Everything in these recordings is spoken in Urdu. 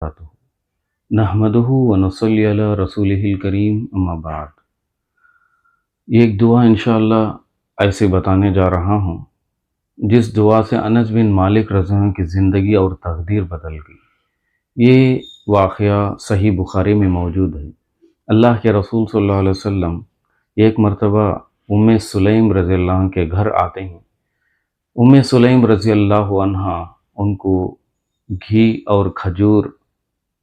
نحمدہ ونصلی علی رسولہ الکریم اما بعد۔ یہ ایک دعا انشاءاللہ ایسے بتانے جا رہا ہوں جس دعا سے انس بن مالک رضی اللہ عنہ کی زندگی اور تقدیر بدل گئی۔ یہ واقعہ صحیح بخاری میں موجود ہے۔ اللہ کے رسول صلی اللہ علیہ وسلم ایک مرتبہ ام سلیم رضی اللہ عنہ کے گھر آتے ہیں۔ ام سلیم رضی اللہ عنہ ان کو گھی اور کھجور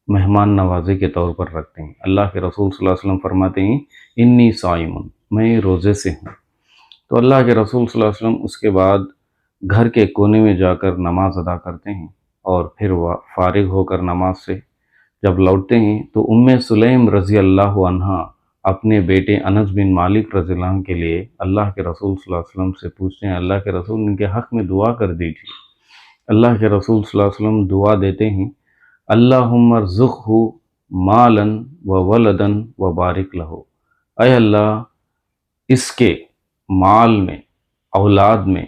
مہمان نوازی کے طور پر رکھتے ہیں۔ اللہ کے رسول صلی اللہ علیہ وسلم فرماتے ہیں انی صائم، میں روزے سے ہوں۔ تو اللہ کے رسول صلی اللہ علیہ وسلم اس کے بعد گھر کے کونے میں جا کر نماز ادا کرتے ہیں، اور پھر وہ فارغ ہو کر نماز سے جب لوٹتے ہیں تو ام سلیم رضی اللہ عنہ اپنے بیٹے انس بن مالک رضی اللہ عنہ کے لیے اللہ کے رسول صلی اللہ علیہ وسلم سے پوچھتے ہیں اللہ کے رسول ان کے حق میں دعا کر دیجیے۔ اللہ کے رسول صلی اللہ علیہ وسلم دعا دیتے ہیں اللہم ارزقہ مالا و ولدا و بارک لہ، اے اللہ اس کے مال میں، اولاد میں،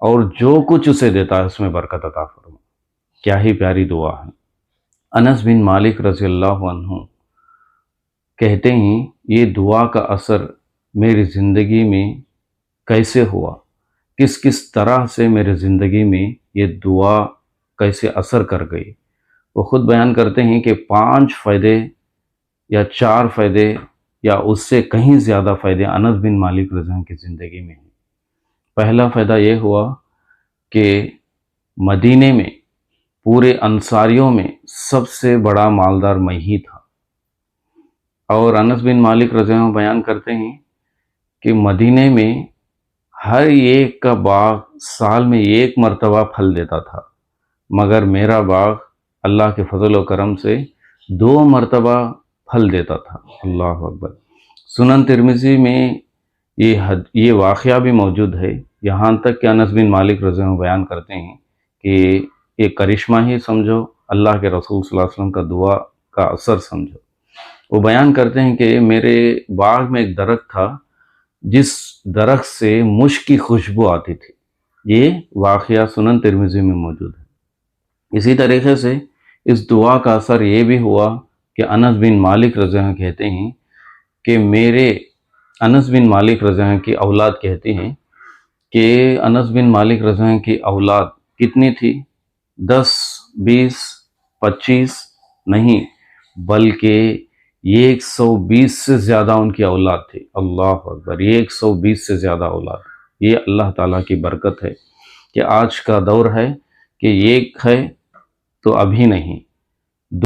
اور جو کچھ اسے دیتا ہے اس میں برکت عطا فرما۔ کیا ہی پیاری دعا ہے۔ انس بن مالک رضی اللہ عنہ کہتے ہیں یہ دعا کا اثر میری زندگی میں کیسے ہوا، کس کس طرح سے میری زندگی میں یہ دعا کیسے اثر کر گئی۔ وہ خود بیان کرتے ہیں کہ 5 فائدے یا 4 فائدے یا اس سے کہیں زیادہ فائدے انس بن مالک رضی اللہ عنہ کی زندگی میں ہیں۔ پہلا فائدہ یہ ہوا کہ مدینے میں پورے انصاریوں میں سب سے بڑا مالدار میں ہی تھا، اور انس بن مالک رضی اللہ عنہ بیان کرتے ہیں کہ مدینے میں ہر ایک کا باغ سال میں 1 مرتبہ پھل دیتا تھا، مگر میرا باغ اللہ کے فضل و کرم سے 2 مرتبہ پھل دیتا تھا۔ اللہ اکبر۔ سنن ترمذی میں یہ واقعہ بھی موجود ہے، یہاں تک کہ انس بن مالک رضی اللہ عنہ بیان کرتے ہیں کہ یہ کرشمہ ہی سمجھو، اللہ کے رسول صلی اللہ علیہ وسلم کا دعا کا اثر سمجھو۔ وہ بیان کرتے ہیں کہ میرے باغ میں ایک درخت تھا جس درخت سے مشک کی خوشبو آتی تھی۔ یہ واقعہ سنن ترمذی میں موجود ہے۔ اسی طریقے سے اس دعا کا اثر یہ بھی ہوا کہ انس بن مالک رضی اللہ عنہ کہتے ہیں کہ انس بن مالک رضی اللہ عنہ کی اولاد کہتے ہیں کہ انس بن مالک رضی اللہ عنہ کی اولاد کتنی تھی؟ 10، 20، 25 نہیں، بلکہ 120 سے زیادہ ان کی اولاد تھی۔ اللہ اکبر، 120 سے زیادہ اولاد۔ یہ اللہ تعالیٰ کی برکت ہے کہ آج کا دور ہے کہ ایک ہے تو ابھی نہیں،